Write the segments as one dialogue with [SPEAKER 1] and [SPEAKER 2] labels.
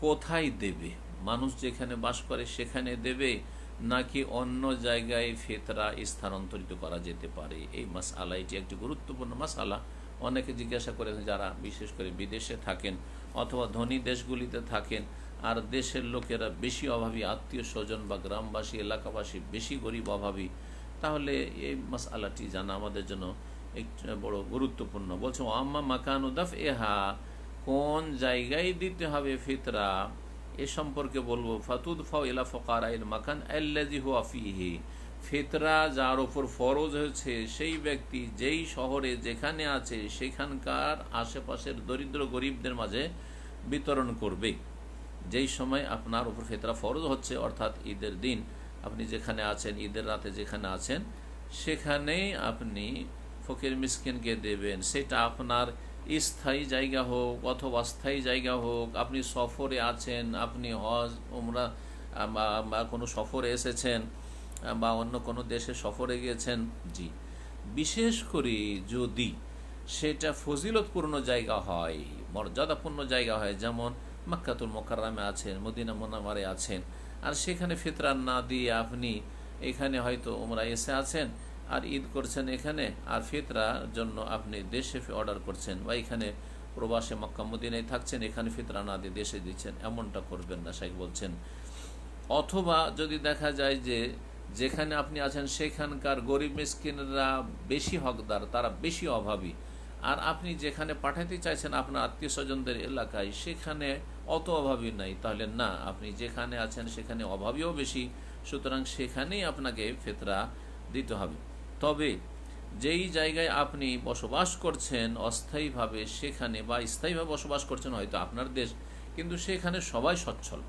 [SPEAKER 1] কোথায় দেবে, মানুষ যেখানে বাস করে সেখানে দেবে নাকি অন্য জায়গায় ফিতরা স্থানান্তরিত করা যেতে পারে? এই মাসআলা, এটি একটি গুরুত্বপূর্ণ মাসআলা। অনেকে জিজ্ঞাসা করেন যারা বিশেষ করে বিদেশে থাকেন অথবা ধনী দেশগুলিতে থাকেন আর দেশের লোকেরা বেশি অভাবী, আত্মীয় স্বজন বা গ্রামবাসী এলাকাবাসী বেশি গরিব অভাবী, তাহলে এই মাসআলাটি জানা আমাদের জন্য একটু বড় গুরুত্বপূর্ণ। বলছে আম্মা মাকানু দাফ এহা, কোন জায়গায় দিতে হবে ফিতরা এ সম্পর্কে বলবো। ফাতুদ ফাও ইলা ফুকারাইল মাকান আল্লাযী হুয়া ফীহি, ফিতরা যার ওপর ফরজ হয়েছে সেই ব্যক্তি যেই শহরে যেখানে আছে সেখানকার আশেপাশের দরিদ্র গরিবদের মাঝে বিতরণ করবে। যেই সময় আপনার উপর ফিতরা ফরজ হচ্ছে, অর্থাৎ ঈদের দিন আপনি যেখানে আছেন, ঈদের রাতে যেখানে আছেন সেখানেই আপনি ফকির মিসকিনকে দেবেন। সেটা আপনার স্থায়ী জায়গা হোক অথবা অস্থায়ী জায়গা হোক, আপনি সফরে আছেন, আপনি হজ উমরা বা কোনো সফরে এসেছেন বা অন্য কোনো দেশে সফরে গিয়েছেন, জি, বিশেষ করে যদি সেটা ফজিলতপূর্ণ জায়গা হয়, মর্যাদাপূর্ণ জায়গা হয়, যেমন মক্কাতুল মুকাররমে আছেন, মদিনা মুনাওয়ারে আছেন, আর সেখানে ফিতরা না দিয়ে আপনি এখানে হয়তো উমরা এসে আছেন আর ঈদ করছেন এখানে, আর ফিতরার জন্য আপনি দেশে অর্ডার করছেন বা এখানে প্রবাসে মক্কা মদিনায় থাকছেন, এখানে ফিতরা না দিয়ে দেশে দিচ্ছেন, এমনটা করবেন না, শাইখ বলছেন। অথবা যদি দেখা যায় যে যেখানে আপনি আছেন সেখানকার গরিব মিসকিনরা বেশি হকদার, তারা বেশি অভাবী, আর আপনি যেখানে পাঠাতে চাইছেন আপনার আত্মীয় স্বজনদের এলাকায় সেখানে অত অভাবী নাই, তাহলে না, আপনি যেখানে আছেন সেখানে অভাবীও বেশি, সুতরাং সেখানেই আপনাকে ফিতরা দিতে হবে। তবে যেই জায়গায় আপনি বসবাস করছেন অস্থায়ীভাবে সেখানে, বা স্থায়ীভাবে বসবাস করছেন হয়তো আপনার দেশ, কিন্তু সেখানে সবাই সচ্ছল,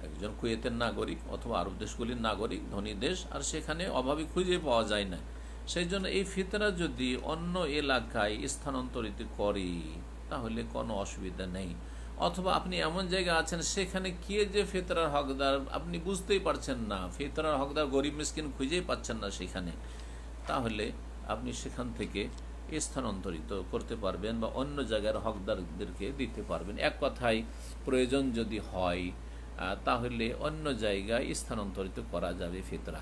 [SPEAKER 1] একজন কুয়েতের নাগরিক অথবা আরব দেশগুলির নাগরিক, ধনী দেশ, আর সেখানে অভাবী খুঁজে পাওয়া যায় না, সেই জন্য এই ফিতরা যদি অন্য এলাকায় স্থানান্তরিত করে তাহলে কোনো অসুবিধা নেই। অথবা আপনি এমন জায়গা আছেন সেখানে কে যে ফিতরার হকদার আপনি বুঝতেই পারছেন না, ফিতরার হকদার গরিব মিসকিন খুঁজেই পাচ্ছেন না সেখানে, তাহলে আপনি সেখান থেকে স্থানান্তরিত করতে পারবেন বা অন্য জায়গার হকদারদেরকে দিতে পারবেন। এক কথায় প্রয়োজন যদি হয় তাহলে অন্য জায়গায় স্থানান্তরিত করা যাবে ফিতরা।